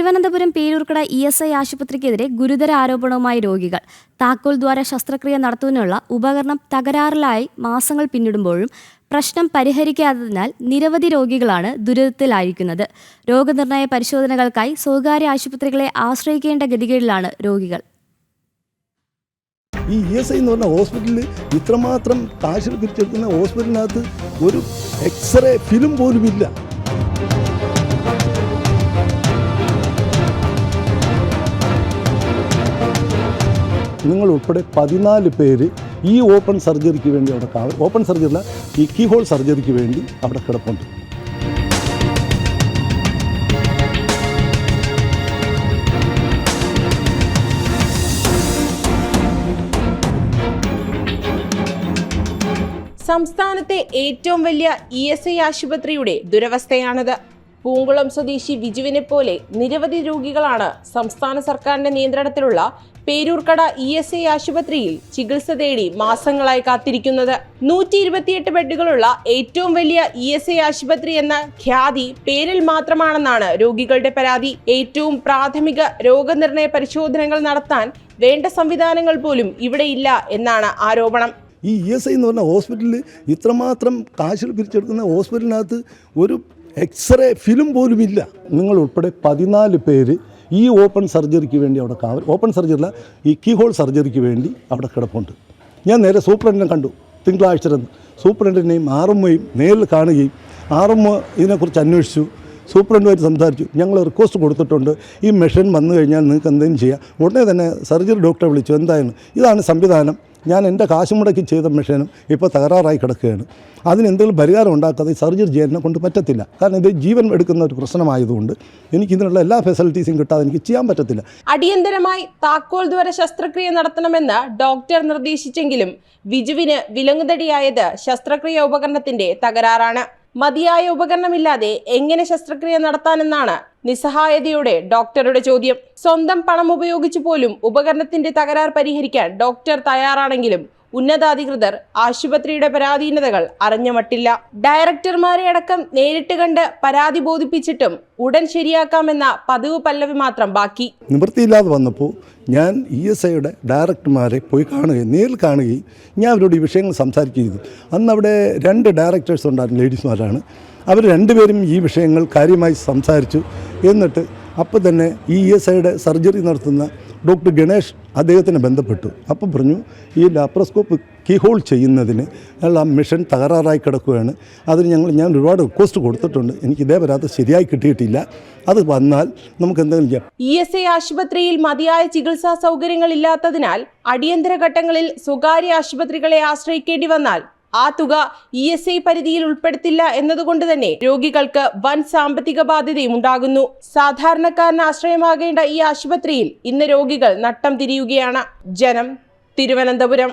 Thiruvananthapuram Peroorkada ESI ആശുപത്രിക്കെതിരെ ഗുരുതര ആരോപണവുമായി രോഗികൾ. താക്കോൽ ദ്വാര ശസ്ത്രക്രിയ നടത്തുന്നതിനുള്ള ഉപകരണം തകരാറിലായി മാസങ്ങൾ പിന്നിടുമ്പോഴും പ്രശ്നം പരിഹരിക്കാത്തതിനാൽ നിരവധി രോഗികളാണ് ദുരിതത്തിലായിരിക്കുന്നത്. രോഗനിർണയ പരിശോധനകൾക്കായി സ്വകാര്യ ആശുപത്രികളെ ആശ്രയിക്കേണ്ട ഗതികേടിലാണ് രോഗികൾ. ഈ ESI എന്ന് പറഞ്ഞ ഹോസ്പിറ്റലിൽ ഇത്രമാത്രം കാശ് പിരിച്ചെടുക്കുന്ന ഹോസ്പിറ്റലിനകത്ത് ഒരു എക്സ്റേ ഫിലിം പോലും ഇല്ല. നിങ്ങൾ ഉൾപ്പെടെ 14 പേര് ഈ ഓപ്പൺ സർജറിക്ക് വേണ്ടി അവിടെ ഓപ്പൺ സർജറിയില്ല, ഈ കീഹോൾ സർജറിക്ക് വേണ്ടി അവിടെ കിടപ്പുണ്ട്. സംസ്ഥാനത്തെ ഏറ്റവും വലിയ ESI ആശുപത്രിയുടെ ദുരവസ്ഥയാണിത്. പൂങ്കുളം സ്വദേശി വിജുവിനെ പോലെ നിരവധി രോഗികളാണ് സംസ്ഥാന സർക്കാരിന്റെ നിയന്ത്രണത്തിലുള്ള പേരൂർക്കട ESI ആശുപത്രിയിൽ ചികിത്സ തേടി മാസങ്ങളായി കാത്തിരിക്കുന്നത്. 128 ബെഡുകളുള്ള ഏറ്റവും വലിയ ESI ആശുപത്രി എന്ന ഖ്യാതി പേരിൽ മാത്രമാണെന്നാണ് രോഗികളുടെ പരാതി. ഏറ്റവും പ്രാഥമിക രോഗനിർണയ പരിശോധനകൾ നടത്താൻ വേണ്ട സംവിധാനങ്ങൾ പോലും ഇവിടെ ഇല്ല എന്നാണ് ആരോപണം. ഈ ESI എന്ന് പറഞ്ഞ ഹോസ്പിറ്റലിൽ ഇത്രമാത്രം കാശ് പിരിച്ചെടുക്കുന്ന ഹോസ്പിറ്റലിനകത്ത് ഒരു എക്സ്റേ ഫിലിം പോലും ഇല്ല. നിങ്ങൾ ഉൾപ്പെടെ 14 പേര് ഈ ഓപ്പൺ സർജറിക്ക് വേണ്ടി അവിടെ ഓപ്പൺ സർജറിയില്ല, ഈ കീഹോൾ സർജറിക്ക് വേണ്ടി അവിടെ കിടപ്പുണ്ട്. ഞാൻ നേരെ സൂപ്രണ്ടിനെ കണ്ടു. തിങ്കളാഴ്ച സൂപ്രണ്ടിനെയും RMOയും നേരിൽ കാണുകയും RMO ഇതിനെക്കുറിച്ച് അന്വേഷിച്ചു. സൂപ്രണ്ടുമായിട്ട് സംസാരിച്ചു. ഞങ്ങൾ റിക്വസ്റ്റ് കൊടുത്തിട്ടുണ്ട്, ഈ മെഷീൻ വന്നു കഴിഞ്ഞാൽ നിങ്ങൾക്ക് എന്തെങ്കിലും ചെയ്യാം. ഉടനെ തന്നെ സർജറി ഡോക്ടറെ വിളിച്ചു. എന്തായാലും ഇതാണ് സംവിധാനം, ഞാൻ എൻ്റെ കാശ് മുടക്കി ചെയ്ത മെഷീനും ഇപ്പോൾ തകരാറായി കിടക്കുകയാണ്. അതിനെന്തെങ്കിലും പരിഹാരം ഉണ്ടാക്കാതെ സർജറി ചെയ്യാൻ കൊണ്ട് പറ്റത്തില്ല. കാരണം ഇത് ജീവൻ എടുക്കുന്ന ഒരു പ്രശ്നമായതുകൊണ്ട് എനിക്ക് ഇതിനുള്ള എല്ലാ ഫെസിലിറ്റീസും കിട്ടാതെ എനിക്ക് ചെയ്യാൻ പറ്റത്തില്ല. അടിയന്തരമായി താക്കോൽ ദ്വാര ശസ്ത്രക്രിയ നടത്തണമെന്ന് ഡോക്ടർ നിർദ്ദേശിച്ചെങ്കിലും വിജുവിന് വിലങ്ങുതടിയായത് ശസ്ത്രക്രിയ ഉപകരണത്തിന്റെ തകരാറാണ്. മതിയായ ഉപകരണമില്ലാതെ എങ്ങനെ ശസ്ത്രക്രിയ നടത്താനെന്നാണ് നിസ്സഹായതയോടെ ഡോക്ടറുടെ ചോദ്യം. സ്വന്തം പണം ഉപയോഗിച്ചു പോലും ഉപകരണത്തിന്റെ തകരാർ പരിഹരിക്കാൻ ഡോക്ടർ തയ്യാറാണെങ്കിലും ഉന്നതാധികൃതർ ആശുപത്രിയുടെ പരാധീനതകൾ അറിഞ്ഞമട്ടില്ല. ഡയറക്ടർമാരെ അടക്കം നേരിട്ട് കണ്ട് പരാതി ബോധിപ്പിച്ചിട്ടും ഉടൻ ശരിയാക്കാമെന്ന പതിവ് പല്ലവി മാത്രം ബാക്കി. നിവൃത്തിയില്ലാതെ വന്നപ്പോൾ ഞാൻ ESIയുടെ ഡയറക്ടർമാരെ പോയി നേരിൽ കാണുകയും ഞാൻ അവരോട് ഈ വിഷയങ്ങൾ സംസാരിക്കുകയും ചെയ്തു. അന്ന് അവിടെ 2 ഡയറക്ടേഴ്സ് ഉണ്ടായിരുന്നു, ലേഡീസ്മാരാണ്. അവർ 2 പേരും ഈ വിഷയങ്ങൾ കാര്യമായി സംസാരിച്ചു. എന്നിട്ട് അപ്പോൾ തന്നെ ഈ ESIയുടെ സർജറി നടത്തുന്ന ഡോക്ടർ ഗണേഷ് അദ്ദേഹത്തിനെ ബന്ധപ്പെട്ടു. അപ്പോൾ പറഞ്ഞു, ഈ ലാപ്രോസ്കോപ്പ് കീഹോൾ ചെയ്യുന്നതിന് ആ മിഷൻ തകരാറായി കിടക്കുകയാണ്. അതിന് ഞാൻ ഒരുപാട് റിക്വസ്റ്റ് കൊടുത്തിട്ടുണ്ട്. എനിക്ക് ഇതേ വരാതെ ശരിയായി കിട്ടിയിട്ടില്ല. അത് വന്നാൽ നമുക്ക് എന്തെങ്കിലും ചെയ്യാം. ESI ആശുപത്രിയിൽ മതിയായ ചികിത്സാ സൗകര്യങ്ങൾ ഇല്ലാത്തതിനാൽ അടിയന്തര ഘട്ടങ്ങളിൽ സ്വകാര്യ ആശുപത്രികളെ ആശ്രയിക്കേണ്ടി വന്നാൽ ആ തുക ESI പരിധിയിൽ ഉൾപ്പെടുത്തില്ല എന്നതുകൊണ്ട് തന്നെ രോഗികൾക്ക് വൻ സാമ്പത്തിക ബാധ്യതയും ഉണ്ടാകുന്നു. സാധാരണക്കാരന് ആശ്രയമാകേണ്ട ഈ ആശുപത്രിയിൽ ഇന്ന് രോഗികൾ നട്ടം തിരിയുകയാണ്. ജനം, തിരുവനന്തപുരം.